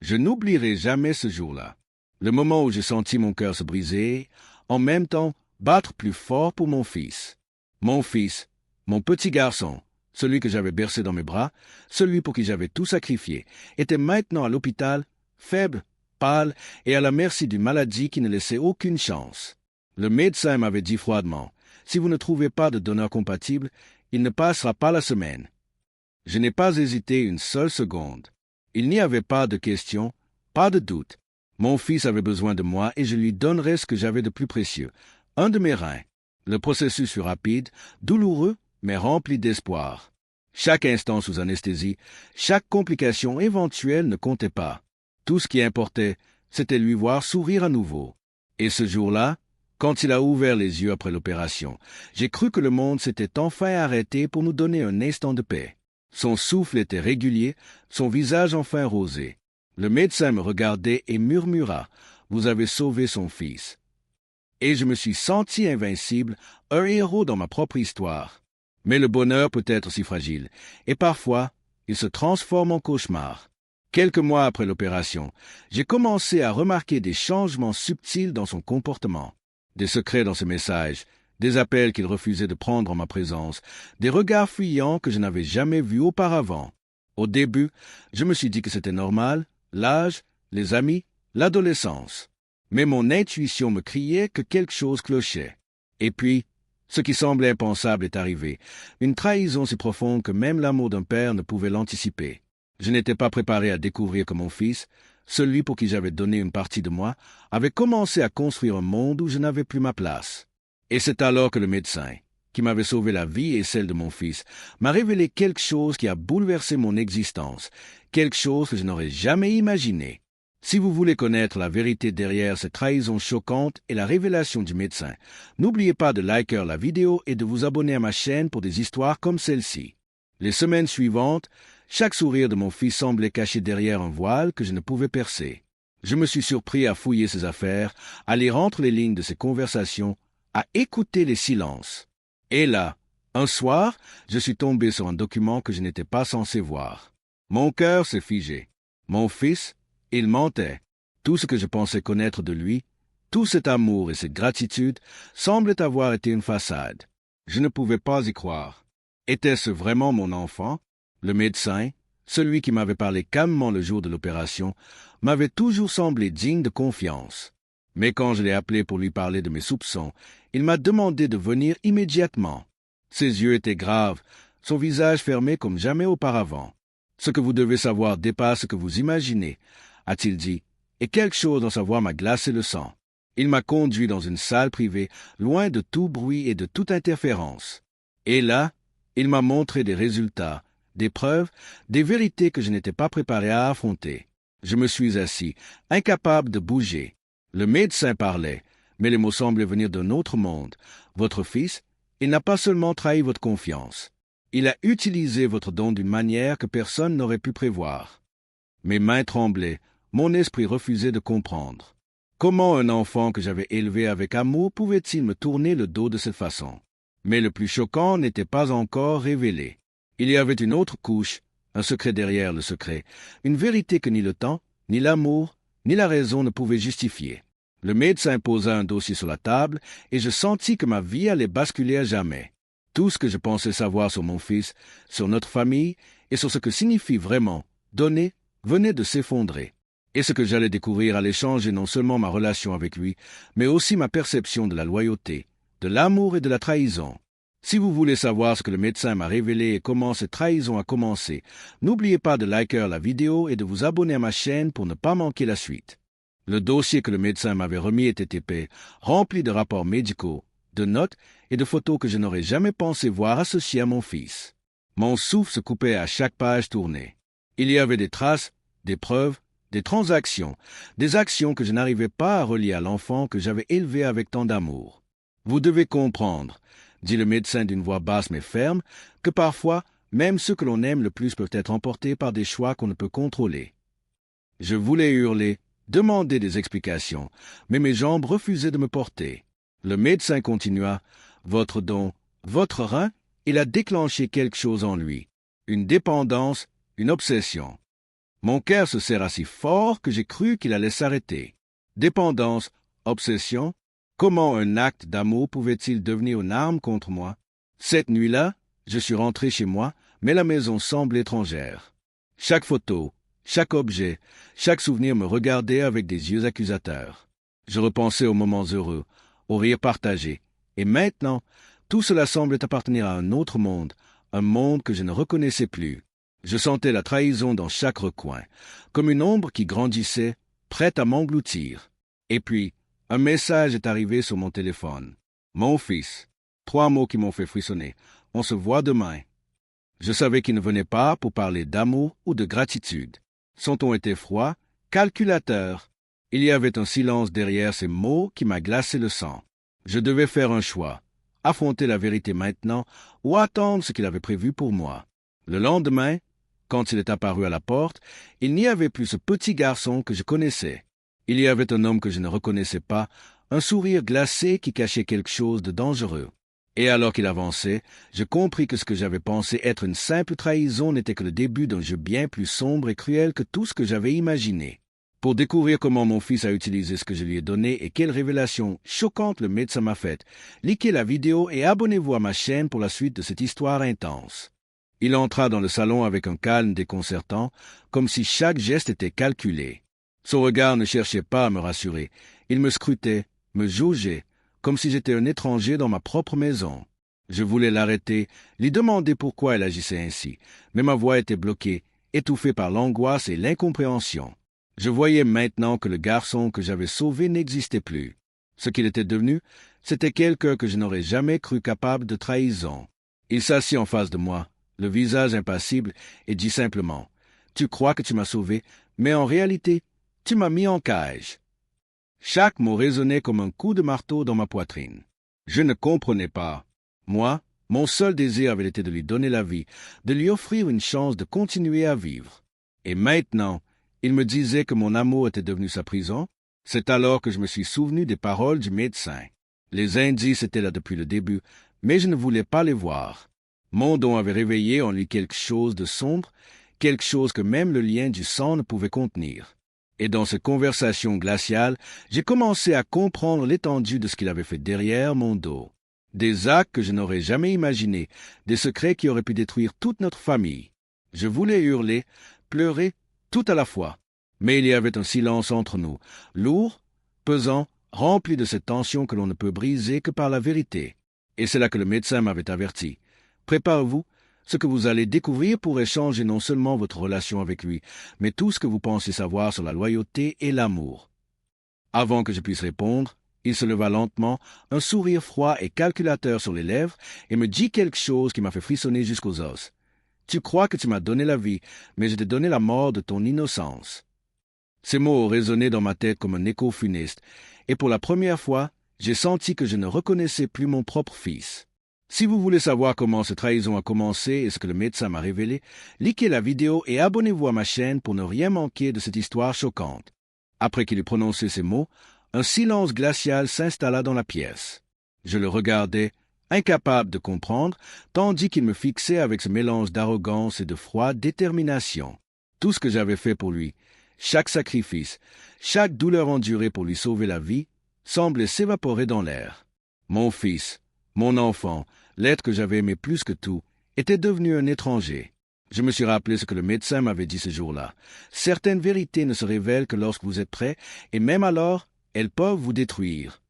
Je n'oublierai jamais ce jour-là. Le moment où j'ai senti mon cœur se briser, en même temps battre plus fort pour mon fils. Mon fils, mon petit garçon, celui que j'avais bercé dans mes bras, celui pour qui j'avais tout sacrifié, était maintenant à l'hôpital, faible, pâle et à la merci d'une maladie qui ne laissait aucune chance. Le médecin m'avait dit froidement, « Si vous ne trouvez pas de donneur compatible, il ne passera pas la semaine. » Je n'ai pas hésité une seule seconde. Il n'y avait pas de question, pas de doute. Mon fils avait besoin de moi et je lui donnerais ce que j'avais de plus précieux, un de mes reins. Le processus fut rapide, douloureux, mais rempli d'espoir. Chaque instant sous anesthésie, chaque complication éventuelle ne comptait pas. Tout ce qui importait, c'était lui voir sourire à nouveau. Et ce jour-là, quand il a ouvert les yeux après l'opération, j'ai cru que le monde s'était enfin arrêté pour nous donner un instant de paix. Son souffle était régulier, son visage enfin rosé. Le médecin me regardait et murmura « Vous avez sauvé son fils ». Et je me suis senti invincible, un héros dans ma propre histoire. Mais le bonheur peut être si fragile, et parfois, il se transforme en cauchemar. Quelques mois après l'opération, j'ai commencé à remarquer des changements subtils dans son comportement, des secrets dans ses messages, des appels qu'il refusait de prendre en ma présence, des regards fuyants que je n'avais jamais vus auparavant. Au début, je me suis dit que c'était normal, l'âge, les amis, l'adolescence. Mais mon intuition me criait que quelque chose clochait. Et puis, ce qui semblait impensable est arrivé, une trahison si profonde que même l'amour d'un père ne pouvait l'anticiper. Je n'étais pas préparé à découvrir que mon fils, celui pour qui j'avais donné une partie de moi, avait commencé à construire un monde où je n'avais plus ma place. Et c'est alors que le médecin, qui m'avait sauvé la vie et celle de mon fils, m'a révélé quelque chose qui a bouleversé mon existence, quelque chose que je n'aurais jamais imaginé. Si vous voulez connaître la vérité derrière cette trahison choquante et la révélation du médecin, n'oubliez pas de liker la vidéo et de vous abonner à ma chaîne pour des histoires comme celle-ci. Les semaines suivantes, chaque sourire de mon fils semblait caché derrière un voile que je ne pouvais percer. Je me suis surpris à fouiller ses affaires, à lire entre les lignes de ses conversations, à écouter les silences. Et là, un soir, je suis tombé sur un document que je n'étais pas censé voir. Mon cœur s'est figé. Mon fils, il mentait. Tout ce que je pensais connaître de lui, tout cet amour et cette gratitude, semblait avoir été une façade. Je ne pouvais pas y croire. Était-ce vraiment mon enfant? Le médecin, celui qui m'avait parlé calmement le jour de l'opération, m'avait toujours semblé digne de confiance. Mais quand je l'ai appelé pour lui parler de mes soupçons, il m'a demandé de venir immédiatement. Ses yeux étaient graves, son visage fermé comme jamais auparavant. « Ce que vous devez savoir dépasse ce que vous imaginez », a-t-il dit, et quelque chose dans sa voix m'a glacé le sang. Il m'a conduit dans une salle privée, loin de tout bruit et de toute interférence. Et là, il m'a montré des résultats, des preuves, des vérités que je n'étais pas préparé à affronter. Je me suis assis, incapable de bouger. Le médecin parlait, mais les mots semblaient venir d'un autre monde. Votre fils, il n'a pas seulement trahi votre confiance. Il a utilisé votre don d'une manière que personne n'aurait pu prévoir. Mes mains tremblaient, mon esprit refusait de comprendre. Comment un enfant que j'avais élevé avec amour pouvait-il me tourner le dos de cette façon? Mais le plus choquant n'était pas encore révélé. Il y avait une autre couche, un secret derrière le secret, une vérité que ni le temps, ni l'amour, ni la raison ne pouvaient justifier. Le médecin posa un dossier sur la table et je sentis que ma vie allait basculer à jamais. Tout ce que je pensais savoir sur mon fils, sur notre famille et sur ce que signifie vraiment donner venait de s'effondrer. Et ce que j'allais découvrir allait changer non seulement ma relation avec lui, mais aussi ma perception de la loyauté, de l'amour et de la trahison. Si vous voulez savoir ce que le médecin m'a révélé et comment cette trahison a commencé, n'oubliez pas de liker la vidéo et de vous abonner à ma chaîne pour ne pas manquer la suite. Le dossier que le médecin m'avait remis était épais, rempli de rapports médicaux, de notes et de photos que je n'aurais jamais pensé voir associées à mon fils. Mon souffle se coupait à chaque page tournée. Il y avait des traces, des preuves, des transactions, des actions que je n'arrivais pas à relier à l'enfant que j'avais élevé avec tant d'amour. Vous devez comprendre, dit le médecin d'une voix basse mais ferme, que parfois, même ceux que l'on aime le plus peuvent être emportés par des choix qu'on ne peut contrôler. Je voulais hurler, demander des explications, mais mes jambes refusaient de me porter. Le médecin continua, « Votre don, votre rein, il a déclenché quelque chose en lui, une dépendance, une obsession. Mon cœur se serra si fort que j'ai cru qu'il allait s'arrêter. Dépendance, obsession, comment un acte d'amour pouvait-il devenir une arme contre moi? Cette nuit-là, je suis rentré chez moi, mais la maison semble étrangère. Chaque photo, chaque objet, chaque souvenir me regardait avec des yeux accusateurs. Je repensais aux moments heureux, aux rires partagés, et maintenant, tout cela semblait appartenir à un autre monde, un monde que je ne reconnaissais plus. Je sentais la trahison dans chaque recoin, comme une ombre qui grandissait, prête à m'engloutir. Et puis, un message est arrivé sur mon téléphone. Mon fils. 3 mots qui m'ont fait frissonner. On se voit demain. Je savais qu'il ne venait pas pour parler d'amour ou de gratitude. Son ton était froid, calculateur. Il y avait un silence derrière ces mots qui m'a glacé le sang. Je devais faire un choix, affronter la vérité maintenant ou attendre ce qu'il avait prévu pour moi. Le lendemain, quand il est apparu à la porte, il n'y avait plus ce petit garçon que je connaissais. Il y avait un homme que je ne reconnaissais pas, un sourire glacé qui cachait quelque chose de dangereux. Et alors qu'il avançait, je compris que ce que j'avais pensé être une simple trahison n'était que le début d'un jeu bien plus sombre et cruel que tout ce que j'avais imaginé. Pour découvrir comment mon fils a utilisé ce que je lui ai donné et quelle révélation choquante le médecin m'a faite, likez la vidéo et abonnez-vous à ma chaîne pour la suite de cette histoire intense. Il entra dans le salon avec un calme déconcertant, comme si chaque geste était calculé. Son regard ne cherchait pas à me rassurer. Il me scrutait, me jaugeait, comme si j'étais un étranger dans ma propre maison. Je voulais l'arrêter, lui demander pourquoi elle agissait ainsi, mais ma voix était bloquée, étouffée par l'angoisse et l'incompréhension. Je voyais maintenant que le garçon que j'avais sauvé n'existait plus. Ce qu'il était devenu, c'était quelqu'un que je n'aurais jamais cru capable de trahison. Il s'assit en face de moi, le visage impassible, et dit simplement « Tu crois que tu m'as sauvé, mais en réalité, tu m'as mis en cage. » Chaque mot résonnait comme un coup de marteau dans ma poitrine. Je ne comprenais pas. Moi, mon seul désir avait été de lui donner la vie, de lui offrir une chance de continuer à vivre. Et maintenant, il me disait que mon amour était devenu sa prison. C'est alors que je me suis souvenu des paroles du médecin. Les indices étaient là depuis le début, mais je ne voulais pas les voir. Mon don avait réveillé en lui quelque chose de sombre, quelque chose que même le lien du sang ne pouvait contenir. Et dans cette conversation glaciale, j'ai commencé à comprendre l'étendue de ce qu'il avait fait derrière mon dos. Des actes que je n'aurais jamais imaginés, des secrets qui auraient pu détruire toute notre famille. Je voulais hurler, pleurer, tout à la fois. Mais il y avait un silence entre nous, lourd, pesant, rempli de cette tension que l'on ne peut briser que par la vérité. Et c'est là que le médecin m'avait averti. Préparez-vous, ce que vous allez découvrir pourrait changer non seulement votre relation avec lui, mais tout ce que vous pensez savoir sur la loyauté et l'amour. Avant que je puisse répondre, il se leva lentement, un sourire froid et calculateur sur les lèvres, et me dit quelque chose qui m'a fait frissonner jusqu'aux os. « Tu crois que tu m'as donné la vie, mais je t'ai donné la mort de ton innocence. » Ces mots ont résonné dans ma tête comme un écho funeste, et pour la première fois, j'ai senti que je ne reconnaissais plus mon propre fils. Si vous voulez savoir comment cette trahison a commencé et ce que le médecin m'a révélé, likez la vidéo et abonnez-vous à ma chaîne pour ne rien manquer de cette histoire choquante. Après qu'il eut prononcé ces mots, un silence glacial s'installa dans la pièce. Je le regardais, incapable de comprendre, tandis qu'il me fixait avec ce mélange d'arrogance et de froide détermination. Tout ce que j'avais fait pour lui, chaque sacrifice, chaque douleur endurée pour lui sauver la vie, semblait s'évaporer dans l'air. Mon fils, mon enfant, l'être que j'avais aimé plus que tout, était devenu un étranger. Je me suis rappelé ce que le médecin m'avait dit ce jour-là. Certaines vérités ne se révèlent que lorsque vous êtes prêt, et même alors, elles peuvent vous détruire.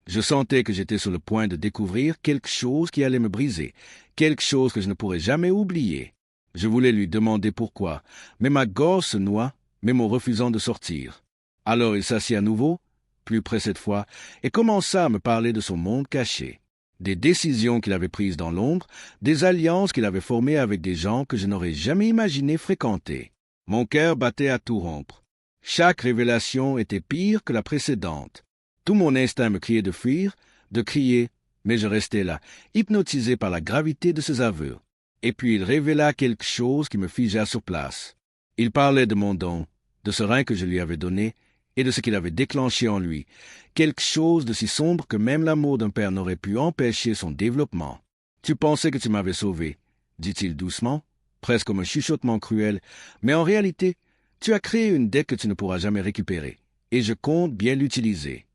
Je sentais que j'étais sur le point de découvrir quelque chose qui allait me briser, quelque chose que je ne pourrais jamais oublier. Je voulais lui demander pourquoi, mais ma gorge se noua, même en refusant de sortir. Alors il s'assit à nouveau, plus près cette fois, et commença à me parler de son monde caché. Des décisions qu'il avait prises dans l'ombre, des alliances qu'il avait formées avec des gens que je n'aurais jamais imaginé fréquenter. Mon cœur battait à tout rompre. Chaque révélation était pire que la précédente. Tout mon instinct me criait de fuir, de crier, mais je restais là, hypnotisé par la gravité de ses aveux. Et puis il révéla quelque chose qui me figea sur place. Il parlait de mon don, de ce rein que je lui avais donné, et de ce qu'il avait déclenché en lui, quelque chose de si sombre que même l'amour d'un père n'aurait pu empêcher son développement. « Tu pensais que tu m'avais sauvé, dit-il doucement, presque comme un chuchotement cruel, mais en réalité, Tu as créé une dette que tu ne pourras jamais récupérer, et je compte bien l'utiliser. »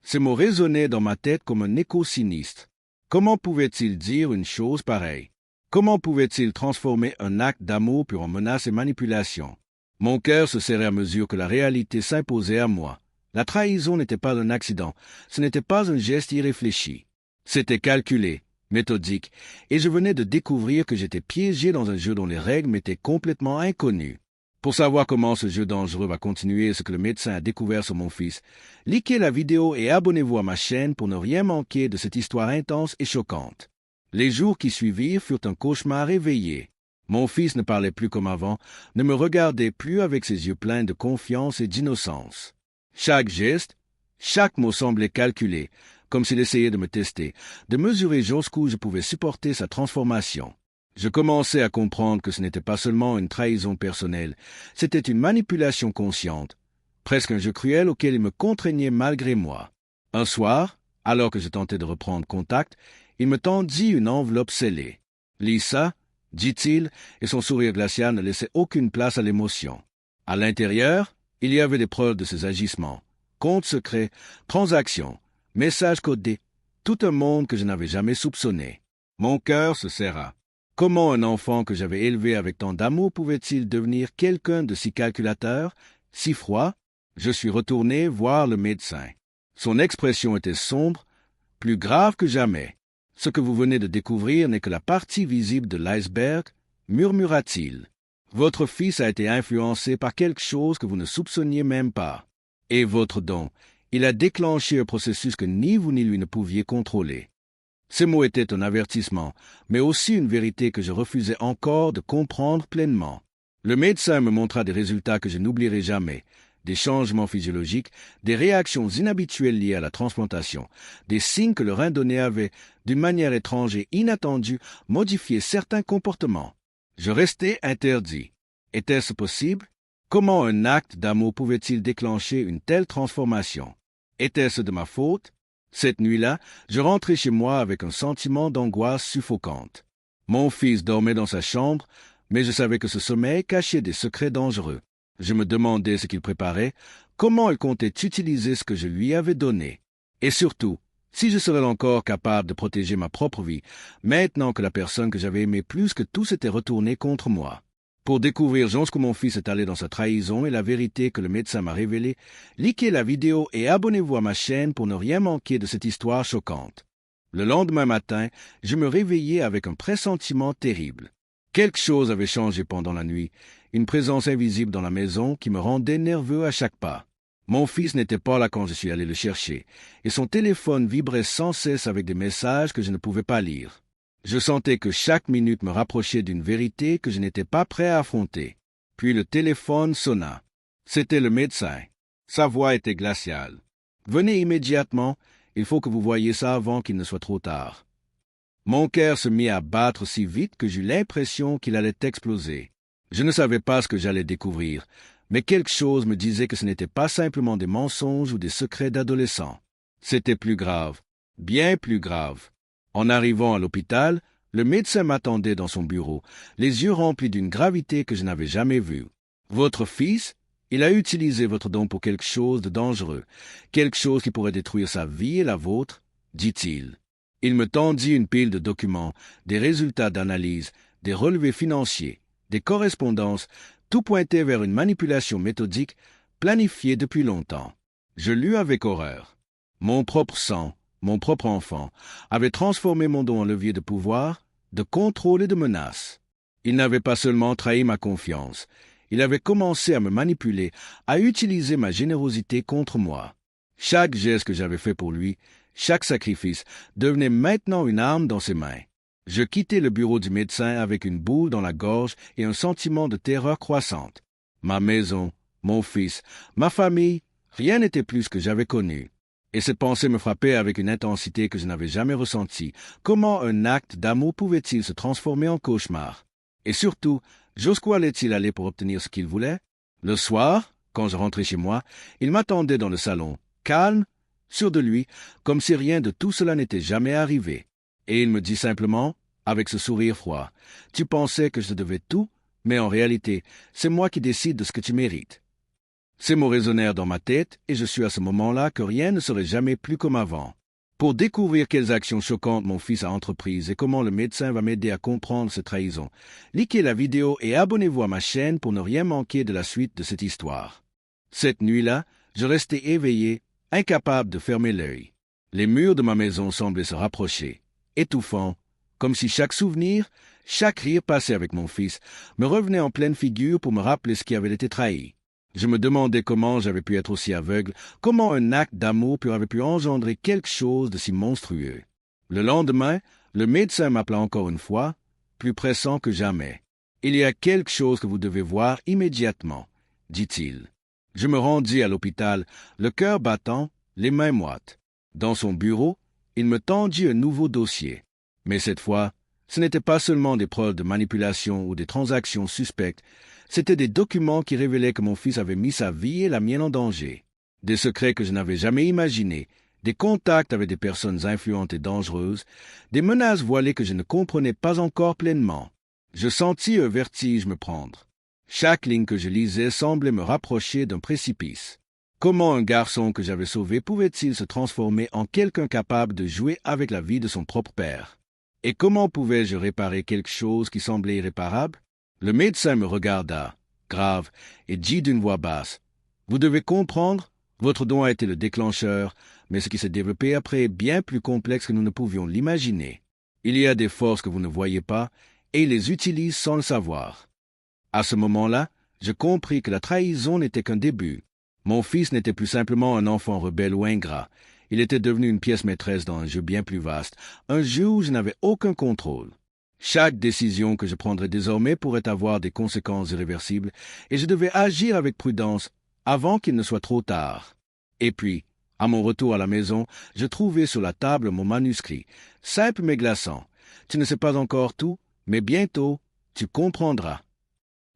Ces mots résonnaient dans ma tête comme un écho sinistre. Comment pouvait-il dire une chose pareille? Comment pouvait-il transformer un acte d'amour pur en menace et manipulation? Mon cœur se serrait à mesure que la réalité s'imposait à moi. La trahison n'était pas un accident, ce n'était pas un geste irréfléchi. C'était calculé, méthodique, et je venais de découvrir que j'étais piégé dans un jeu dont les règles m'étaient complètement inconnues. Pour savoir comment ce jeu dangereux va continuer et ce que le médecin a découvert sur mon fils, likez la vidéo et abonnez-vous à ma chaîne pour ne rien manquer de cette histoire intense et choquante. Les jours qui suivirent furent un cauchemar éveillé. Mon fils ne parlait plus comme avant, ne me regardait plus avec ses yeux pleins de confiance et d'innocence. Chaque geste, chaque mot semblait calculé, comme s'il essayait de me tester, de mesurer jusqu'où je pouvais supporter sa transformation. Je commençais à comprendre que ce n'était pas seulement une trahison personnelle, c'était une manipulation consciente, presque un jeu cruel auquel il me contraignait malgré moi. Un soir, alors que je tentais de reprendre contact, il me tendit une enveloppe scellée. « Lis ça », dit-il, et son sourire glacial ne laissait aucune place à l'émotion. À l'intérieur, il y avait des preuves de ses agissements. Comptes secrets, transactions, messages codés, tout un monde que je n'avais jamais soupçonné. Mon cœur se serra. Comment un enfant que j'avais élevé avec tant d'amour pouvait-il devenir quelqu'un de si calculateur, si froid? Je suis retourné voir le médecin. Son expression était sombre, plus grave que jamais. « Ce que vous venez de découvrir n'est que la partie visible de l'iceberg, » murmura-t-il. « Votre fils a été influencé par quelque chose que vous ne soupçonniez même pas. Et votre don, il a déclenché un processus que ni vous ni lui ne pouviez contrôler. » Ces mots étaient un avertissement, mais aussi une vérité que je refusais encore de comprendre pleinement. Le médecin me montra des résultats que je n'oublierai jamais, des changements physiologiques, des réactions inhabituelles liées à la transplantation, des signes que le randonnée avait, d'une manière étrange et inattendue, modifié certains comportements. Je restais interdit. Était-ce possible? Comment un acte d'amour pouvait-il déclencher une telle transformation? Était-ce de ma faute? Cette nuit-là, je rentrai chez moi avec un sentiment d'angoisse suffocante. Mon fils dormait dans sa chambre, mais je savais que ce sommeil cachait des secrets dangereux. Je me demandais ce qu'il préparait, comment il comptait utiliser ce que je lui avais donné. Et surtout, si je serais encore capable de protéger ma propre vie, maintenant que la personne que j'avais aimée plus que tout s'était retournée contre moi. Pour découvrir jusqu'où mon fils est allé dans sa trahison et la vérité que le médecin m'a révélée, likez la vidéo et abonnez-vous à ma chaîne pour ne rien manquer de cette histoire choquante. Le lendemain matin, je me réveillai avec un pressentiment terrible. Quelque chose avait changé pendant la nuit, une présence invisible dans la maison qui me rendait nerveux à chaque pas. Mon fils n'était pas là quand je suis allé le chercher, et son téléphone vibrait sans cesse avec des messages que je ne pouvais pas lire. Je sentais que chaque minute me rapprochait d'une vérité que je n'étais pas prêt à affronter. Puis le téléphone sonna. C'était le médecin. Sa voix était glaciale. « Venez immédiatement, il faut que vous voyiez ça avant qu'il ne soit trop tard. » Mon cœur se mit à battre si vite que j'eus l'impression qu'il allait exploser. Je ne savais pas ce que j'allais découvrir, mais quelque chose me disait que ce n'était pas simplement des mensonges ou des secrets d'adolescents. C'était plus grave, bien plus grave. En arrivant à l'hôpital, le médecin m'attendait dans son bureau, les yeux remplis d'une gravité que je n'avais jamais vue. « Votre fils, il a utilisé votre don pour quelque chose de dangereux, quelque chose qui pourrait détruire sa vie et la vôtre, » dit-il. Il me tendit une pile de documents, des résultats d'analyse, des relevés financiers, des correspondances, tout pointait vers une manipulation méthodique planifiée depuis longtemps. Je lus avec horreur. Mon propre sang, mon propre enfant, avait transformé mon don en levier de pouvoir, de contrôle et de menace. Il n'avait pas seulement trahi ma confiance, il avait commencé à me manipuler, à utiliser ma générosité contre moi. Chaque geste que j'avais fait pour lui, chaque sacrifice, devenait maintenant une arme dans ses mains. Je quittai le bureau du médecin avec une boule dans la gorge et un sentiment de terreur croissante. Ma maison, mon fils, ma famille, rien n'était plus ce que j'avais connu. Et cette pensée me frappait avec une intensité que je n'avais jamais ressentie. Comment un acte d'amour pouvait-il se transformer en cauchemar? Et surtout, jusqu'où allait-il aller pour obtenir ce qu'il voulait? Le soir, quand je rentrais chez moi, il m'attendait dans le salon, calme, sûr de lui, comme si rien de tout cela n'était jamais arrivé. Et il me dit simplement, avec ce sourire froid, « Tu pensais que je te devais tout, Mais en réalité, c'est moi qui décide de ce que tu mérites. Ces mots résonnèrent dans ma tête, et je sus à ce moment-là que rien ne serait jamais plus comme avant. Pour découvrir quelles actions choquantes mon fils a entreprises et comment le médecin va m'aider à comprendre cette trahison, likez la vidéo et abonnez-vous à ma chaîne pour ne rien manquer de la suite de cette histoire. Cette nuit-là, je restais éveillé, incapable de fermer l'œil. Les murs de ma maison semblaient se rapprocher, étouffants, comme si chaque souvenir, chaque rire passé avec mon fils, me revenait en pleine figure pour me rappeler ce qui avait été trahi. Je me demandais comment j'avais pu être aussi aveugle, comment un acte d'amour avait pu engendrer quelque chose de si monstrueux. Le lendemain, le médecin m'appela encore une fois, plus pressant que jamais. « Il y a quelque chose que vous devez voir immédiatement, » dit-il. Je me rendis à l'hôpital, le cœur battant, les mains moites. Dans son bureau, il me tendit un nouveau dossier. Mais cette fois, ce n'était pas seulement des preuves de manipulation ou des transactions suspectes, c'étaient des documents qui révélaient que mon fils avait mis sa vie et la mienne en danger. Des secrets que je n'avais jamais imaginés, des contacts avec des personnes influentes et dangereuses, des menaces voilées que je ne comprenais pas encore pleinement. Je sentis un vertige me prendre. Chaque ligne que je lisais semblait me rapprocher d'un précipice. Comment un garçon que j'avais sauvé pouvait-il se transformer en quelqu'un capable de jouer avec la vie de son propre père? Et comment pouvais-je réparer quelque chose qui semblait irréparable? Le médecin me regarda, grave, et dit d'une voix basse, « Vous devez comprendre, votre don a été le déclencheur, mais ce qui s'est développé après est bien plus complexe que nous ne pouvions l'imaginer. Il y a des forces que vous ne voyez pas, et il les utilise sans le savoir. » À ce moment-là, je compris que la trahison n'était qu'un début. Mon fils n'était plus simplement un enfant rebelle ou ingrat. Il était devenu une pièce maîtresse dans un jeu bien plus vaste, un jeu où je n'avais aucun contrôle. Chaque décision que je prendrais désormais pourrait avoir des conséquences irréversibles, et je devais agir avec prudence avant qu'il ne soit trop tard. Et puis, à mon retour à la maison, je trouvai sur la table mon manuscrit, simple mais glaçant. Tu ne sais pas encore tout, mais bientôt, tu comprendras.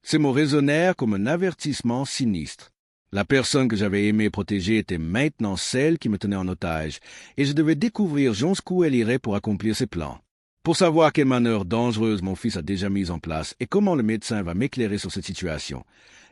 Ces mots résonnèrent comme un avertissement sinistre. La personne que j'avais aimé protéger était maintenant celle qui me tenait en otage, et je devais découvrir jusqu'où elle irait pour accomplir ses plans. Pour savoir quelle manœuvre dangereuse mon fils a déjà mise en place et comment le médecin va m'éclairer sur cette situation,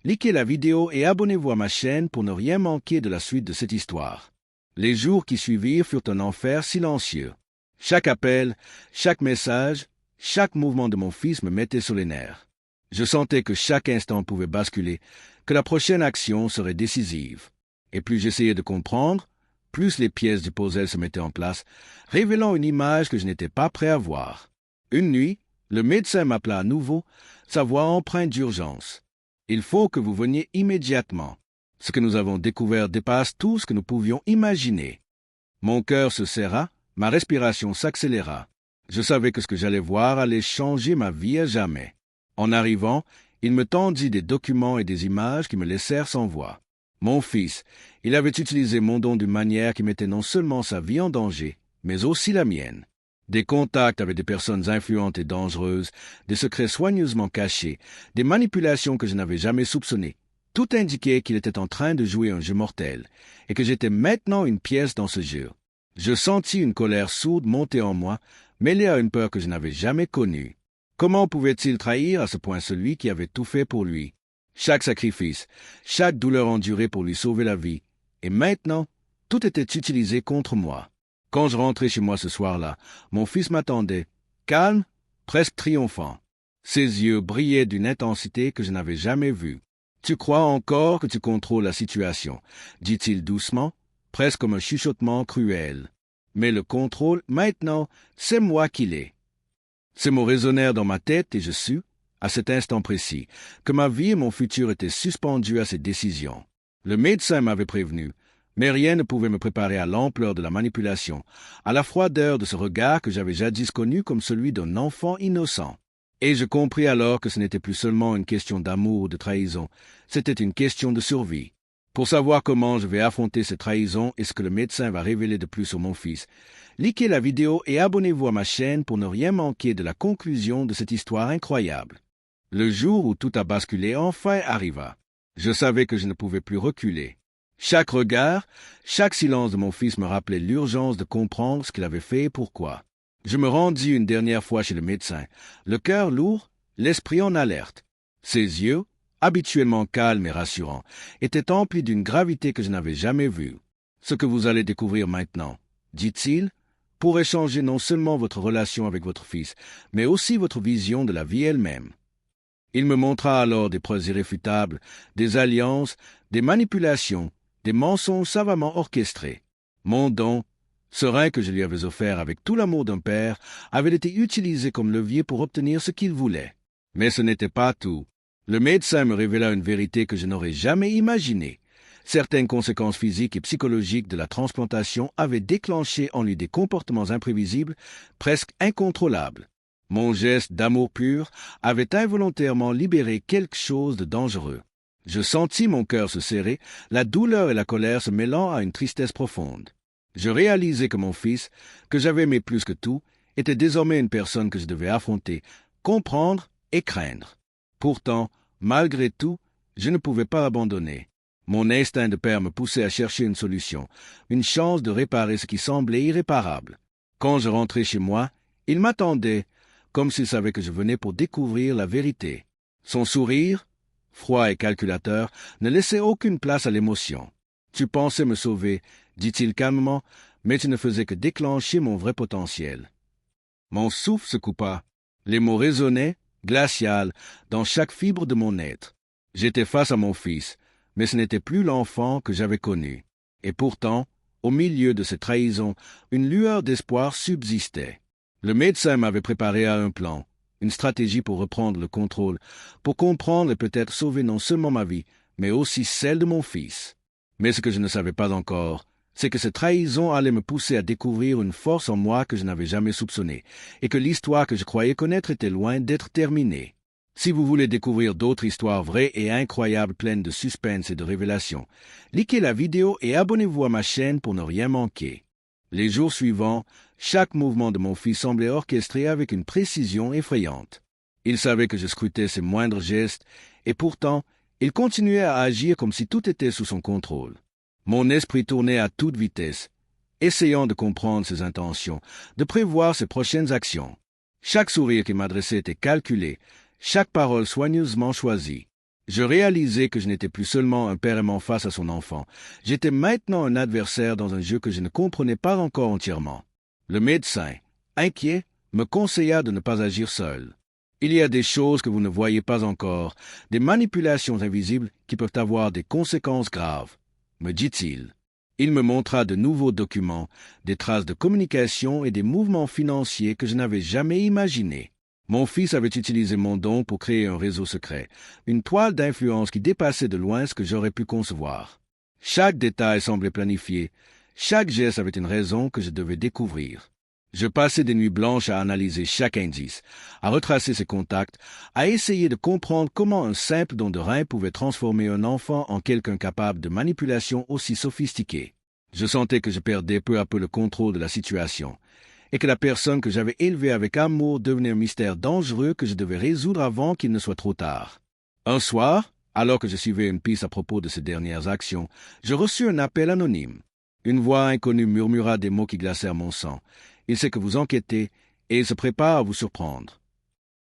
likez la vidéo et abonnez-vous à ma chaîne pour ne rien manquer de la suite de cette histoire. Les jours qui suivirent furent un enfer silencieux. Chaque appel, chaque message, chaque mouvement de mon fils me mettait sur les nerfs. Je sentais que chaque instant pouvait basculer, que la prochaine action serait décisive. Et plus j'essayais de comprendre, plus les pièces du puzzle se mettaient en place, révélant une image que je n'étais pas prêt à voir. Une nuit, le médecin m'appela à nouveau, sa voix empreinte d'urgence. « Il faut que vous veniez immédiatement. Ce que nous avons découvert dépasse tout ce que nous pouvions imaginer. » Mon cœur se serra, ma respiration s'accéléra. Je savais que ce que j'allais voir allait changer ma vie à jamais. En arrivant, il me tendit des documents et des images qui me laissèrent sans voix. Mon fils, il avait utilisé mon don d'une manière qui mettait non seulement sa vie en danger, mais aussi la mienne. Des contacts avec des personnes influentes et dangereuses, des secrets soigneusement cachés, des manipulations que je n'avais jamais soupçonnées. Tout indiquait qu'il était en train de jouer un jeu mortel, et que j'étais maintenant une pièce dans ce jeu. Je sentis une colère sourde monter en moi, mêlée à une peur que je n'avais jamais connue. Comment pouvait-il trahir à ce point celui qui avait tout fait pour lui? Chaque sacrifice, chaque douleur endurée pour lui sauver la vie, et maintenant, tout était utilisé contre moi. Quand je rentrais chez moi ce soir-là, mon fils m'attendait, calme, presque triomphant. Ses yeux brillaient d'une intensité que je n'avais jamais vue. « Tu crois encore que tu contrôles la situation ?» dit-il doucement, presque comme un chuchotement cruel. « Mais le contrôle, maintenant, c'est moi qui l'ai. » Ces mots résonnèrent dans ma tête et je sus, à cet instant précis, que ma vie et mon futur étaient suspendus à cette décision. Le médecin m'avait prévenu, mais rien ne pouvait me préparer à l'ampleur de la manipulation, à la froideur de ce regard que j'avais jadis connu comme celui d'un enfant innocent. Et je compris alors que ce n'était plus seulement une question d'amour ou de trahison, c'était une question de survie. Pour savoir comment je vais affronter cette trahison et ce que le médecin va révéler de plus sur mon fils, likez la vidéo et abonnez-vous à ma chaîne pour ne rien manquer de la conclusion de cette histoire incroyable. Le jour où tout a basculé enfin arriva. Je savais que je ne pouvais plus reculer. Chaque regard, chaque silence de mon fils me rappelait l'urgence de comprendre ce qu'il avait fait et pourquoi. Je me rendis une dernière fois chez le médecin, le cœur lourd, l'esprit en alerte. Ses yeux, habituellement calmes et rassurants, étaient emplis d'une gravité que je n'avais jamais vue. Ce que vous allez découvrir maintenant, dit-il, pourrait changer non seulement votre relation avec votre fils, mais aussi votre vision de la vie elle-même. Il me montra alors des preuves irréfutables, des alliances, des manipulations, des mensonges savamment orchestrés. Mon don, serein que je lui avais offert avec tout l'amour d'un père, avait été utilisé comme levier pour obtenir ce qu'il voulait. Mais ce n'était pas tout. Le médecin me révéla une vérité que je n'aurais jamais imaginée. Certaines conséquences physiques et psychologiques de la transplantation avaient déclenché en lui des comportements imprévisibles, presque incontrôlables. Mon geste d'amour pur avait involontairement libéré quelque chose de dangereux. Je sentis mon cœur se serrer, la douleur et la colère se mêlant à une tristesse profonde. Je réalisai que mon fils, que j'avais aimé plus que tout, était désormais une personne que je devais affronter, comprendre et craindre. Pourtant, malgré tout, je ne pouvais pas abandonner. Mon instinct de père me poussait à chercher une solution, une chance de réparer ce qui semblait irréparable. Quand je rentrai chez moi, il m'attendait, comme s'il savait que je venais pour découvrir la vérité. Son sourire, froid et calculateur, ne laissait aucune place à l'émotion. « Tu pensais me sauver, » dit-il calmement, « mais tu ne faisais que déclencher mon vrai potentiel. » Mon souffle se coupa. Les mots résonnaient, glacial, dans chaque fibre de mon être. J'étais face à mon fils, mais ce n'était plus l'enfant que j'avais connu. Et pourtant, au milieu de cette trahison, une lueur d'espoir subsistait. Le médecin m'avait préparé à un plan, une stratégie pour reprendre le contrôle, pour comprendre et peut-être sauver non seulement ma vie, mais aussi celle de mon fils. Mais ce que je ne savais pas encore, c'est que cette trahison allait me pousser à découvrir une force en moi que je n'avais jamais soupçonnée, et que l'histoire que je croyais connaître était loin d'être terminée. Si vous voulez découvrir d'autres histoires vraies et incroyables pleines de suspense et de révélations, likez la vidéo et abonnez-vous à ma chaîne pour ne rien manquer. Les jours suivants, chaque mouvement de mon fils semblait orchestré avec une précision effrayante. Il savait que je scrutais ses moindres gestes, et pourtant, il continuait à agir comme si tout était sous son contrôle. Mon esprit tournait à toute vitesse, essayant de comprendre ses intentions, de prévoir ses prochaines actions. Chaque sourire qu'il m'adressait était calculé, chaque parole soigneusement choisie. Je réalisais que je n'étais plus seulement un père aimant face à son enfant, j'étais maintenant un adversaire dans un jeu que je ne comprenais pas encore entièrement. Le médecin, inquiet, me conseilla de ne pas agir seul. Il y a des choses que vous ne voyez pas encore, des manipulations invisibles qui peuvent avoir des conséquences graves, me dit-il. Il me montra de nouveaux documents, des traces de communication et des mouvements financiers que je n'avais jamais imaginés. Mon fils avait utilisé mon don pour créer un réseau secret, une toile d'influence qui dépassait de loin ce que j'aurais pu concevoir. Chaque détail semblait planifié, chaque geste avait une raison que je devais découvrir. Je passais des nuits blanches à analyser chaque indice, à retracer ses contacts, à essayer de comprendre comment un simple don de rein pouvait transformer un enfant en quelqu'un capable de manipulation aussi sophistiquée. Je sentais que je perdais peu à peu le contrôle de la situation, et que la personne que j'avais élevée avec amour devenait un mystère dangereux que je devais résoudre avant qu'il ne soit trop tard. Un soir, alors que je suivais une piste à propos de ces dernières actions, je reçus un appel anonyme. Une voix inconnue murmura des mots qui glacèrent mon sang. Il sait que vous enquêtez, et il se prépare à vous surprendre.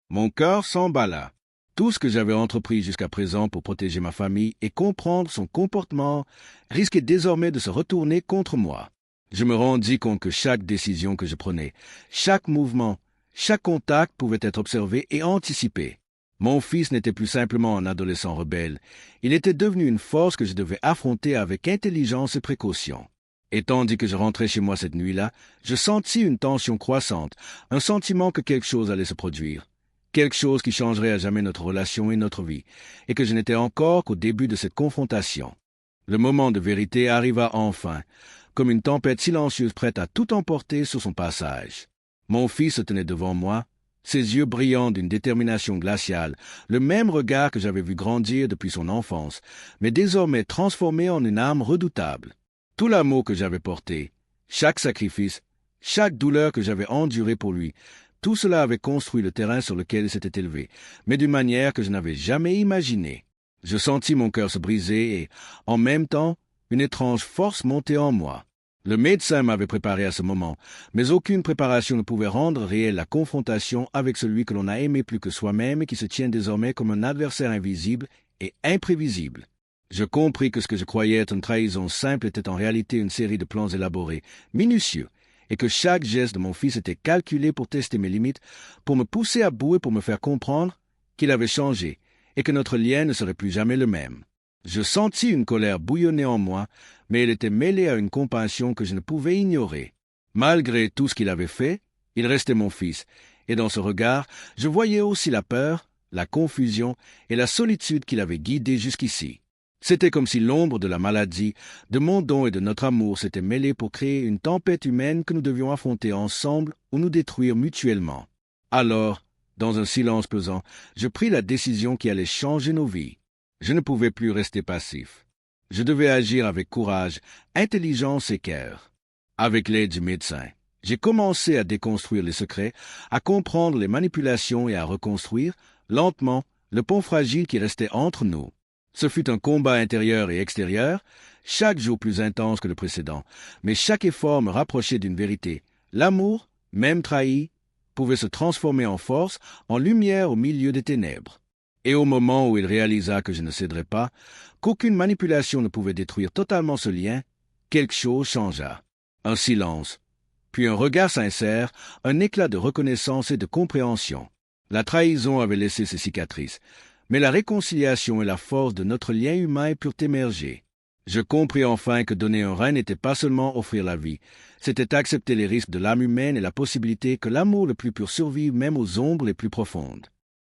Mon cœur s'emballa. Tout ce que j'avais entrepris jusqu'à présent pour protéger ma famille et comprendre son comportement risquait désormais de se retourner contre moi. Je me rendis compte que chaque décision que je prenais, chaque mouvement, chaque contact pouvait être observé et anticipé. Mon fils n'était plus simplement un adolescent rebelle, il était devenu une force que je devais affronter avec intelligence et précaution. Et tandis que je rentrais chez moi cette nuit-là, je sentis une tension croissante, un sentiment que quelque chose allait se produire, quelque chose qui changerait à jamais notre relation et notre vie, et que je n'étais encore qu'au début de cette confrontation. Le moment de vérité arriva enfin, comme une tempête silencieuse prête à tout emporter sur son passage. Mon fils se tenait devant moi, ses yeux brillants d'une détermination glaciale, le même regard que j'avais vu grandir depuis son enfance, mais désormais transformé en une âme redoutable. Tout l'amour que j'avais porté, chaque sacrifice, chaque douleur que j'avais endurée pour lui, tout cela avait construit le terrain sur lequel il s'était élevé, mais d'une manière que je n'avais jamais imaginée. Je sentis mon cœur se briser et, en même temps, une étrange force monter en moi. Le médecin m'avait préparé à ce moment, mais aucune préparation ne pouvait rendre réelle la confrontation avec celui que l'on a aimé plus que soi-même et qui se tient désormais comme un adversaire invisible et imprévisible. Je compris que ce que je croyais être une trahison simple était en réalité une série de plans élaborés, minutieux, et que chaque geste de mon fils était calculé pour tester mes limites, pour me pousser à bout et pour me faire comprendre qu'il avait changé, et que notre lien ne serait plus jamais le même. Je sentis une colère bouillonner en moi, mais elle était mêlée à une compassion que je ne pouvais ignorer. Malgré tout ce qu'il avait fait, il restait mon fils, et dans ce regard, je voyais aussi la peur, la confusion et la solitude qui l'avaient guidé jusqu'ici. C'était comme si l'ombre de la maladie, de mon don et de notre amour s'était mêlée pour créer une tempête humaine que nous devions affronter ensemble ou nous détruire mutuellement. Alors, dans un silence pesant, je pris la décision qui allait changer nos vies. Je ne pouvais plus rester passif. Je devais agir avec courage, intelligence et cœur. Avec l'aide du médecin, j'ai commencé à déconstruire les secrets, à comprendre les manipulations et à reconstruire, lentement, le pont fragile qui restait entre nous. Ce fut un combat intérieur et extérieur, chaque jour plus intense que le précédent, mais chaque effort me rapprochait d'une vérité. L'amour, même trahi, pouvait se transformer en force, en lumière au milieu des ténèbres. Et au moment où il réalisa que je ne céderais pas, qu'aucune manipulation ne pouvait détruire totalement ce lien, quelque chose changea. Un silence, puis un regard sincère, un éclat de reconnaissance et de compréhension. La trahison avait laissé ses cicatrices, mais la réconciliation et la force de notre lien humain purent émerger. Je compris enfin que donner un rein n'était pas seulement offrir la vie, c'était accepter les risques de l'âme humaine et la possibilité que l'amour le plus pur survive même aux ombres les plus profondes.